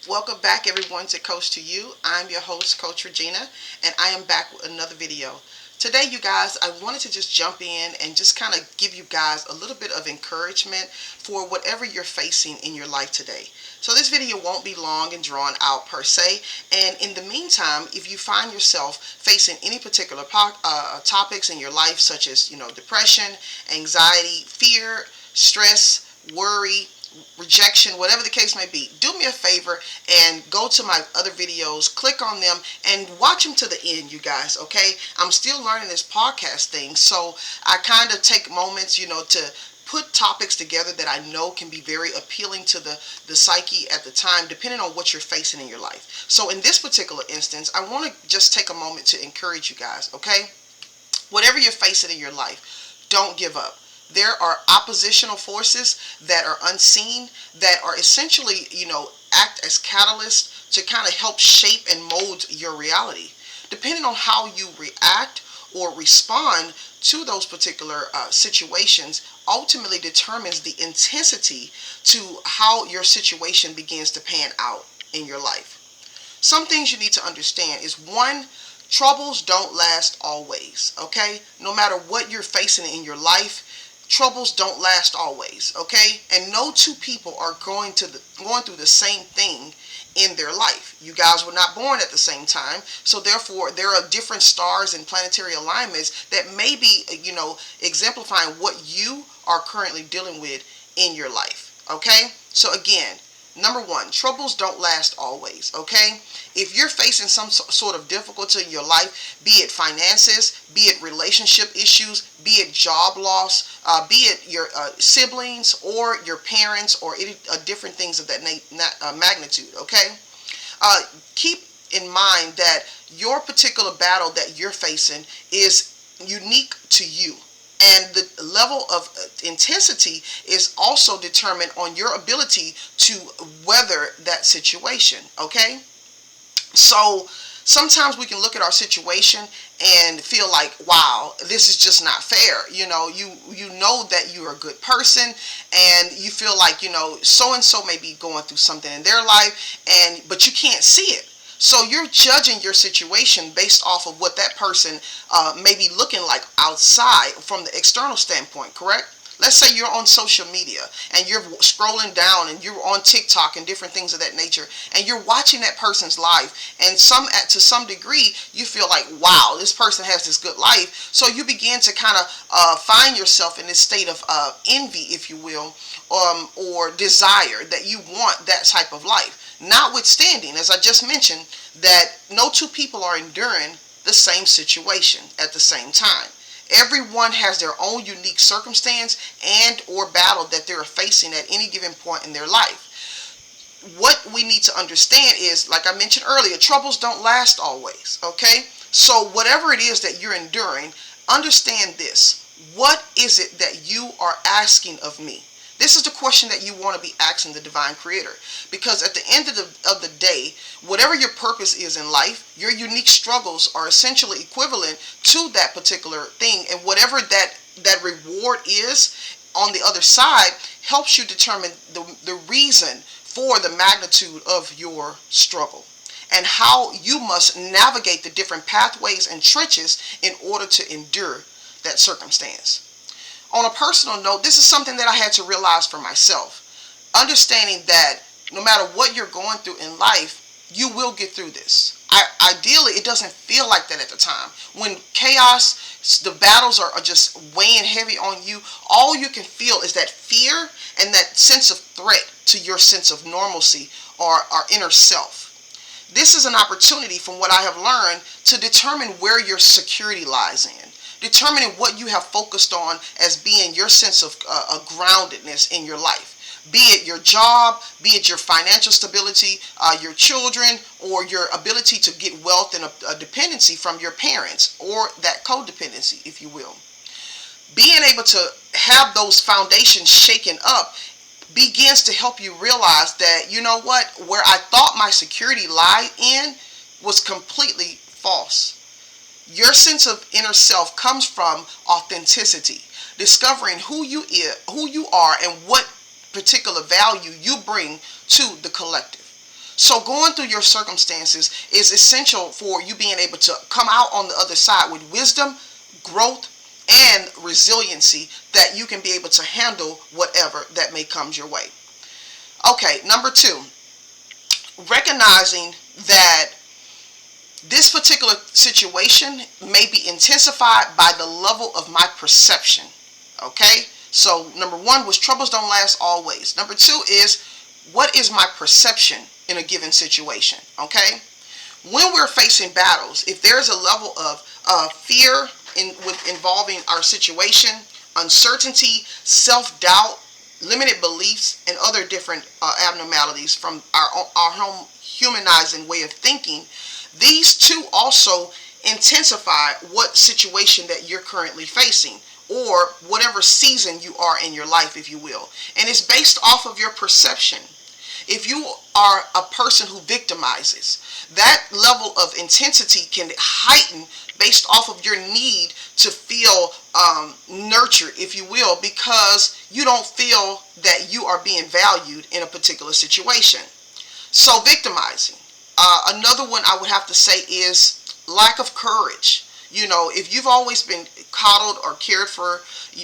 Welcome back everyone to Coach to You. I'm your host, Coach Regina, and I am back with another video. Today, you guys, I wanted to just jump in and just kind of give you guys a little bit of encouragement for whatever you're facing in your life today. So this video won't be long and drawn out per se, and in the meantime, if you find yourself facing any particular topics in your life, such as, depression, anxiety, fear, stress, worry, rejection, whatever the case may be, do me a favor and go to my other videos, click on them, and watch them to the end, you guys, okay? I'm still learning this podcast thing, so I kind of take moments, to put topics together that I know can be very appealing to the psyche at the time, depending on what you're facing in your life. So in this particular instance, I want to just take a moment to encourage you guys, okay? Whatever you're facing in your life, don't give up. There are oppositional forces that are unseen that are essentially, act as catalysts to kind of help shape and mold your reality. Depending on how you react or respond to those particular situations ultimately determines the intensity to how your situation begins to pan out in your life. Some things you need to understand is, one, troubles don't last always, okay? No matter what you're facing in your life, troubles don't last always, okay? And no two people are going through the same thing in their life. You guys were not born at the same time, so therefore there are different stars and planetary alignments that may be, exemplifying what you are currently dealing with in your life, okay? So again, number one, troubles don't last always, okay? If you're facing some sort of difficulty in your life, be it finances, be it relationship issues, be it job loss, be it your siblings or your parents or any different things of that magnitude, okay? Keep in mind that your particular battle that you're facing is unique to you. And the level of intensity is also determined on your ability to weather that situation, okay? So sometimes we can look at our situation and feel like, wow, this is just not fair. You know that you're a good person, and you feel like, so and so may be going through something in their life, but you can't see it. So you're judging your situation based off of what that person may be looking like outside from the external standpoint, correct? Let's say you're on social media and you're scrolling down and you're on TikTok and different things of that nature, and you're watching that person's life, and to some degree you feel like, wow, this person has this good life. So you begin to kind of find yourself in this state of envy, if you will, or desire that you want that type of life. Notwithstanding, as I just mentioned, that no two people are enduring the same situation at the same time. Everyone has their own unique circumstance and or battle that they're facing at any given point in their life. What we need to understand is, like I mentioned earlier, troubles don't last always, okay? So whatever it is that you're enduring, understand this. What is it that you are asking of me? This is the question that you want to be asking the divine creator, because at the end of the day, whatever your purpose is in life, your unique struggles are essentially equivalent to that particular thing, and whatever that reward is on the other side helps you determine the reason for the magnitude of your struggle and how you must navigate the different pathways and trenches in order to endure that circumstance. On a personal note, this is something that I had to realize for myself. Understanding that no matter what you're going through in life, you will get through this. Ideally, it doesn't feel like that at the time. When chaos, the battles are just weighing heavy on you, all you can feel is that fear and that sense of threat to your sense of normalcy or our inner self. This is an opportunity, from what I have learned, to determine where your security lies in. Determining what you have focused on as being your sense of groundedness in your life. Be it your job, be it your financial stability, your children, or your ability to get wealth and a dependency from your parents, or that codependency, if you will. Being able to have those foundations shaken up begins to help you realize that, where I thought my security lied in was completely false. Your sense of inner self comes from authenticity, discovering who you are and what particular value you bring to the collective. So going through your circumstances is essential for you being able to come out on the other side with wisdom, growth, and resiliency that you can be able to handle whatever that may come your way. Okay, number 2, recognizing that this particular situation may be intensified by the level of my perception. Okay, so number 1 was troubles don't last always. Number 2 is, what is my perception in a given situation? Okay, when we're facing battles, if there's a level of fear involving our situation, uncertainty, self-doubt, limited beliefs, and other different abnormalities from our home humanizing way of thinking, these two also intensify what situation that you're currently facing, or whatever season you are in your life, if you will. And it's based off of your perception. If you are a person who victimizes, that level of intensity can heighten based off of your need to feel nurtured, if you will, because you don't feel that you are being valued in a particular situation. So victimizing. Another one I would have to say is lack of courage. You know, if you've always been coddled or cared for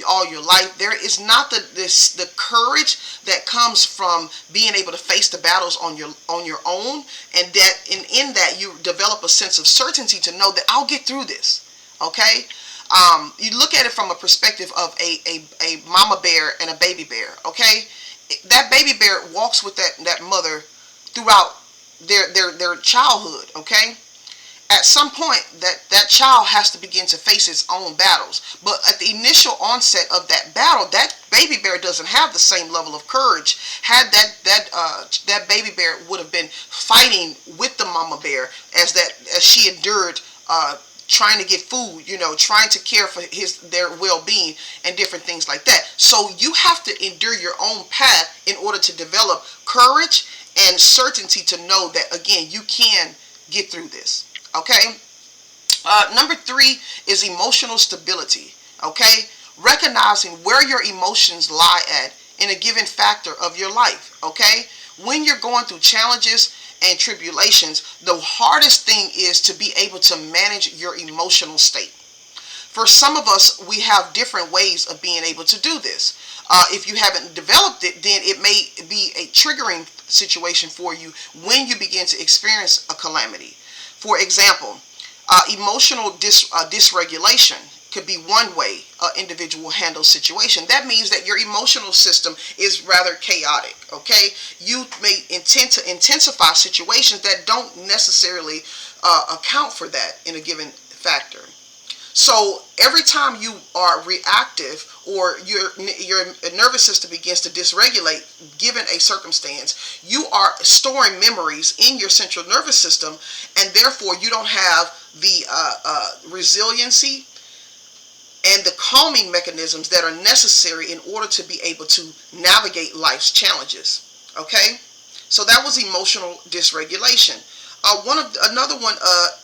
all your life, there is not the courage that comes from being able to face the battles on your own, and that in that you develop a sense of certainty to know that I'll get through this. Okay, you look at it from a perspective of a mama bear and a baby bear. Okay, that baby bear walks with that mother throughout their childhood. Okay. At some point, that child has to begin to face its own battles. But at the initial onset of that battle, that baby bear doesn't have the same level of courage. Had that baby bear would have been fighting with the mama bear as she endured trying to get food, you know, trying to care for their well-being and different things like that. So you have to endure your own path in order to develop courage and certainty to know that, again, you can get through this. Okay, number 3 is emotional stability. Okay, recognizing where your emotions lie at in a given factor of your life. Okay, when you're going through challenges and tribulations, the hardest thing is to be able to manage your emotional state. For some of us, we have different ways of being able to do this. If you haven't developed it, then it may be a triggering situation for you when you begin to experience a calamity. For example, emotional dysregulation could be one way an individual handles situation. That means that your emotional system is rather chaotic. Okay, you may intend to intensify situations that don't necessarily account for that in a given factor. So every time you are reactive or your nervous system begins to dysregulate given a circumstance, you are storing memories in your central nervous system, and therefore you don't have the resiliency and the calming mechanisms that are necessary in order to be able to navigate life's challenges. Okay, so that was emotional dysregulation. Another one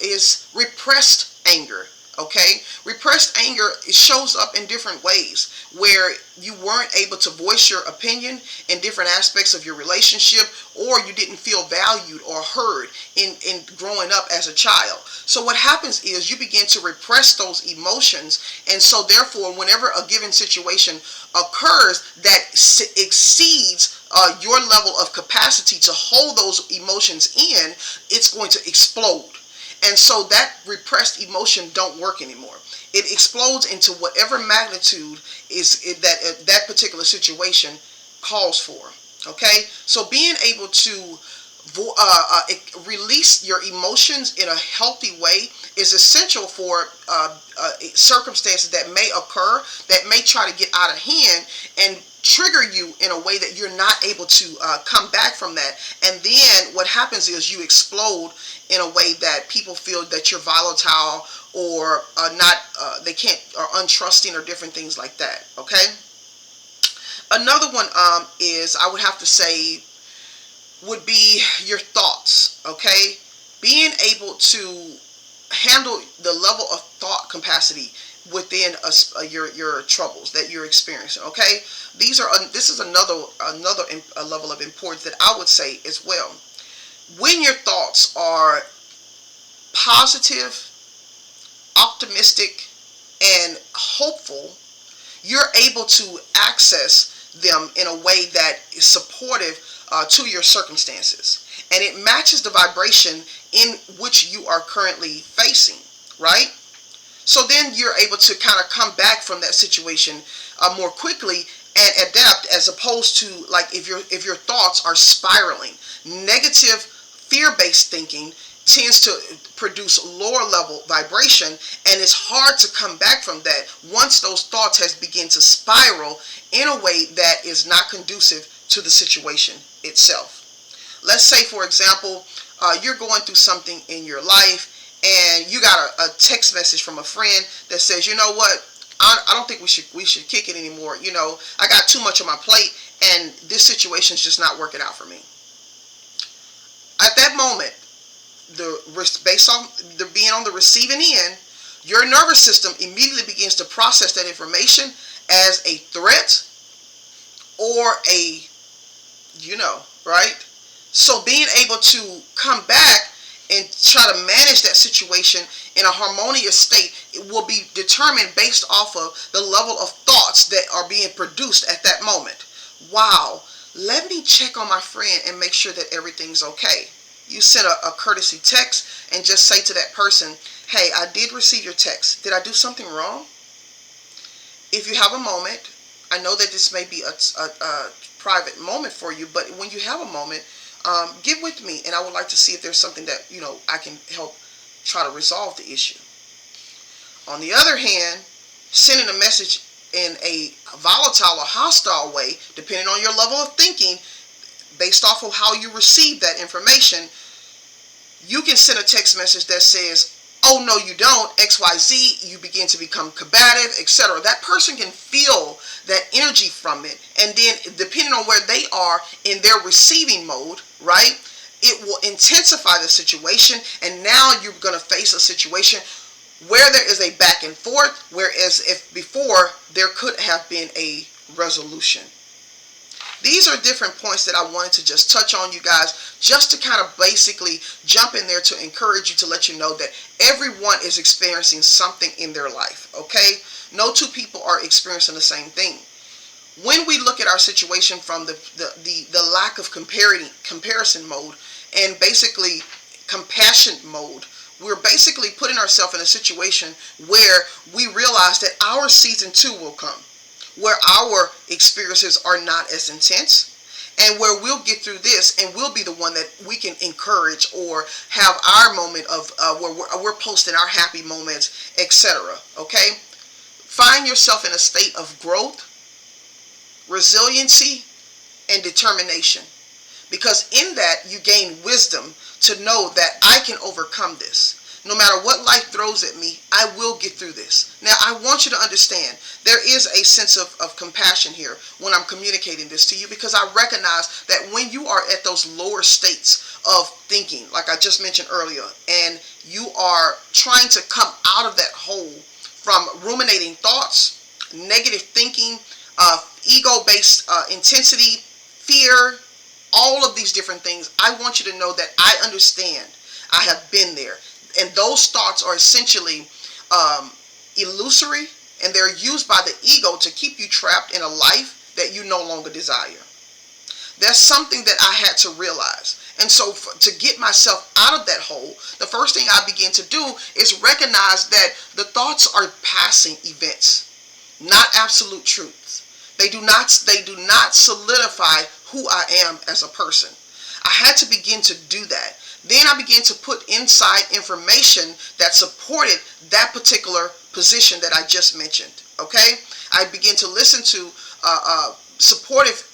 is repressed anger. Okay, repressed anger, it shows up in different ways, where you weren't able to voice your opinion in different aspects of your relationship, or you didn't feel valued or heard in growing up as a child. So what happens is you begin to repress those emotions, and so therefore whenever a given situation occurs that exceeds your level of capacity to hold those emotions in, it's going to explode. And so that repressed emotion don't work anymore. It explodes into whatever magnitude that particular situation calls for. Okay, so being able to release your emotions in a healthy way is essential for circumstances that may occur that may try to get out of hand and trigger you in a way that you're not able to come back from that. And then what happens is you explode in a way that people feel that you're volatile or they can't, or untrusting, or different things like that. Okay, another one is, I would have to say, would be your thoughts. Okay, being able to handle the level of thought capacity within your troubles that you're experiencing. Okay, this is another level of importance that I would say as well. When your thoughts are positive, optimistic, and hopeful, you're able to access them in a way that is supportive to your circumstances. And it matches the vibration in which you are currently facing, right? So then you're able to kind of come back from that situation more quickly and adapt, as opposed to like if your thoughts are spiraling. Negative fear-based thinking tends to produce lower level vibration, and it's hard to come back from that once those thoughts has begin to spiral in a way that is not conducive to the situation itself. Let's say, for example, you're going through something in your life and you got a text message from a friend that says, you know what, I don't think we should kick it anymore. You know, I got too much on my plate and this situation is just not working out for me. At that moment, based on the being on the receiving end, your nervous system immediately begins to process that information as a threat or a, right? So being able to come back and try to manage that situation in a harmonious state, it will be determined based off of the level of thoughts that are being produced at that moment. Wow, let me check on my friend and make sure that everything's okay. You send a courtesy text and just say to that person, hey, I did receive your text. Did I do something wrong? If you have a moment, I know that this may be a private moment for you, but when you have a moment, get with me and I would like to see if there's something that, I can help try to resolve the issue. On the other hand, sending a message in a volatile or hostile way, depending on your level of thinking, based off of how you receive that information, you can send a text message that says, oh no you don't, XYZ, you begin to become combative, etc. That person can feel that energy from it, and then depending on where they are in their receiving mode, right, it will intensify the situation, and now you're going to face a situation where there is a back and forth, whereas if before there could have been a resolution. These are different points that I wanted to just touch on, you guys, just to kind of basically jump in there to encourage you, to let you know that everyone is experiencing something in their life, okay? No two people are experiencing the same thing. When we look at our situation from the lack of comparison mode and basically compassion mode, we're basically putting ourselves in a situation where we realize that our season 2 will come, where our experiences are not as intense, and where we'll get through this and we'll be the one that we can encourage or have our moment of where we're posting our happy moments, etc. Okay? Find yourself in a state of growth, resiliency, and determination, because in that you gain wisdom to know that I can overcome this. No matter what life throws at me, I will get through this. Now, I want you to understand, there is a sense of compassion here when I'm communicating this to you, because I recognize that when you are at those lower states of thinking, like I just mentioned earlier, and you are trying to come out of that hole from ruminating thoughts, negative thinking, ego-based intensity, fear, all of these different things, I want you to know that I understand. I have been there. And those thoughts are essentially illusory, and they're used by the ego to keep you trapped in a life that you no longer desire. That's something that I had to realize. And so to get myself out of that hole, the first thing I begin to do is recognize that the thoughts are passing events, not absolute truths. They do not solidify who I am as a person. I had to begin to do that. Then I began to put inside information that supported that particular position that I just mentioned. Okay? I began to listen to supportive,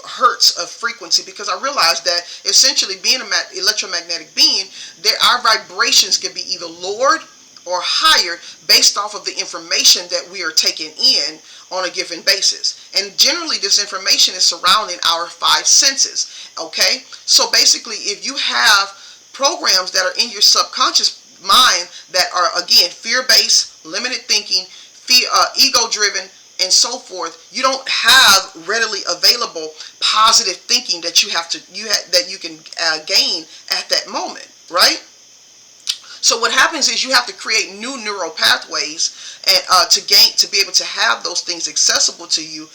hertz of frequency, because I realized that essentially being an electromagnetic being, our vibrations can be either lowered or higher based off of the information that we are taking in on a given basis. And generally this information is surrounding our 5 senses. Okay, so basically if you have programs that are in your subconscious mind that are, again, fear-based, limited thinking, ego-driven, and so forth, you don't have readily available positive thinking that that you can gain at that moment, right? So what happens is you have to create new neural pathways and to be able to have those things accessible to you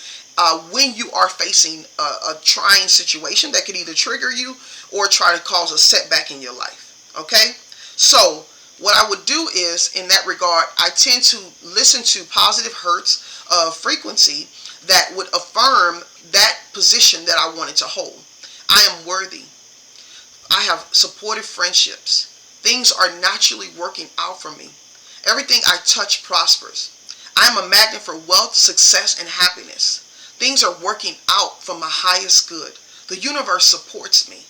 when you are facing a trying situation that could either trigger you or try to cause a setback in your life. Okay, so what I would do is, in that regard, I tend to listen to positive hertz of frequency that would affirm that position that I wanted to hold. I am worthy. I have supportive friendships. Things are naturally working out for me. Everything I touch prospers. I am a magnet for wealth, success, and happiness. Things are working out for my highest good. The universe supports me.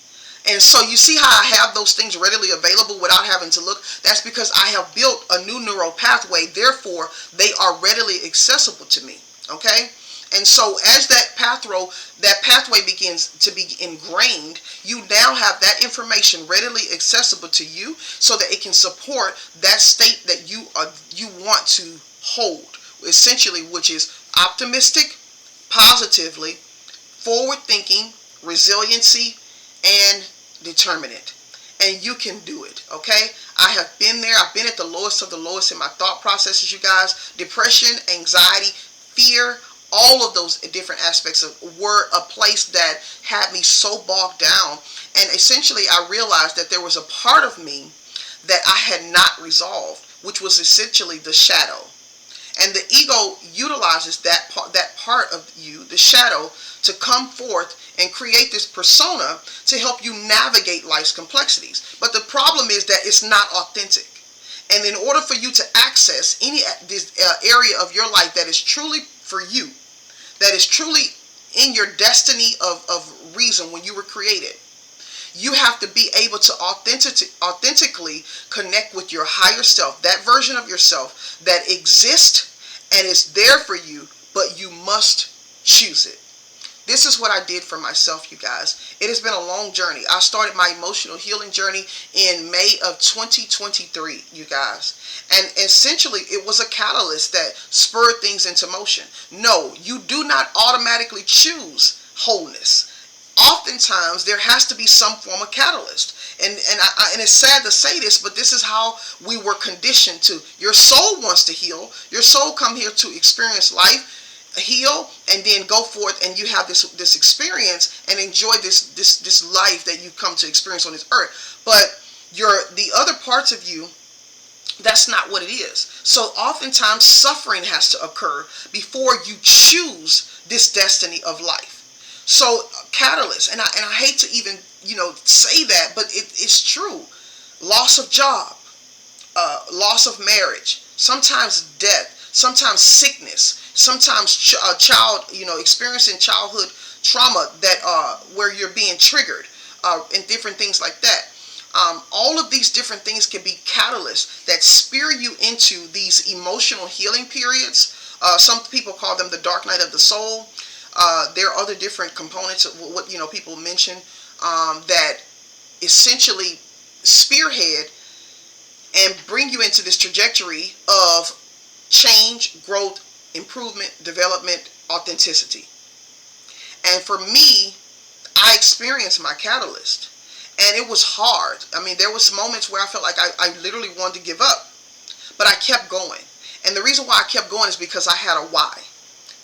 And so you see how I have those things readily available without having to look? That's because I have built a new neural pathway. Therefore, they are readily accessible to me. Okay? And so as that pathway begins to be ingrained, you now have that information readily accessible to you so that it can support that state that you want to hold, essentially, which is optimistic, positively, forward thinking, resiliency, and determinant. And you can do it. Okay, I have been there. I've been at the lowest of the lowest in my thought processes, you guys. Depression, anxiety, fear, all of those different aspects were a place that had me so bogged down. And essentially I realized that there was a part of me that I had not resolved, which was essentially the shadow. And the ego utilizes that part of you, the shadow, to come forth and create this persona to help you navigate life's complexities. But the problem is that it's not authentic. And in order for you to access this area of your life that is truly for you, that is truly in your destiny of reason when you were created, you have to be able to authentically connect with your higher self, that version of yourself that exists and is there for you, but you must choose it. This is what I did for myself, you guys. It has been a long journey. I started my emotional healing journey in May of 2023, you guys. And essentially, it was a catalyst that spurred things into motion. No, you do not automatically choose wholeness. Oftentimes, there has to be some form of catalyst. And it's sad to say this, but this is how we were conditioned to. Your soul wants to heal. Your soul come here to experience life, heal, and then go forth and you have this experience and enjoy this life that you come to experience on this earth. But the other parts of you, that's not what it is. So oftentimes suffering has to occur before you choose this destiny of life. So catalyst, and I hate to even say that, but it's true. Loss of job, loss of marriage, sometimes death, sometimes sickness, sometimes child, experiencing childhood trauma that where you're being triggered, and different things like that. All of these different things can be catalysts that spear you into these emotional healing periods. Some people call them the dark night of the soul. There are other different components of what people mention that essentially spearhead and bring you into this trajectory of change, growth, improvement, development, authenticity. And for me, I experienced my catalyst, and it was hard. I mean, there was moments where I felt like I literally wanted to give up, but I kept going. And the reason why I kept going is because I had a why.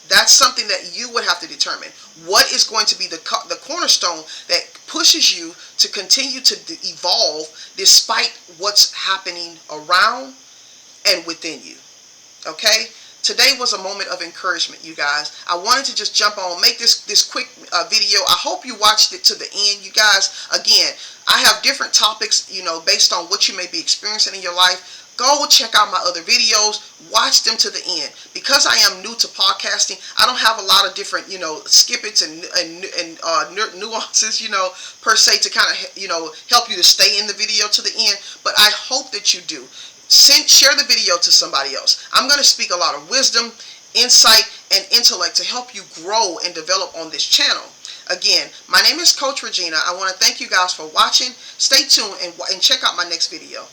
That's something that you would have to determine. What is going to be the cornerstone that pushes you to continue to evolve despite what's happening around and within you? Okay? Today was a moment of encouragement, you guys. I wanted to just jump on, make this quick video. I hope you watched it to the end, you guys. Again, I have different topics, based on what you may be experiencing in your life. Go check out my other videos. Watch them to the end. Because I am new to podcasting, I don't have a lot of different, skippets and nuances, per se, to kind of, help you to stay in the video to the end. But I hope that you do. Share the video to somebody else. I'm going to speak a lot of wisdom, insight, and intellect to help you grow and develop on this channel. Again, my name is Coach Regina. I want to thank you guys for watching. Stay tuned and check out my next video.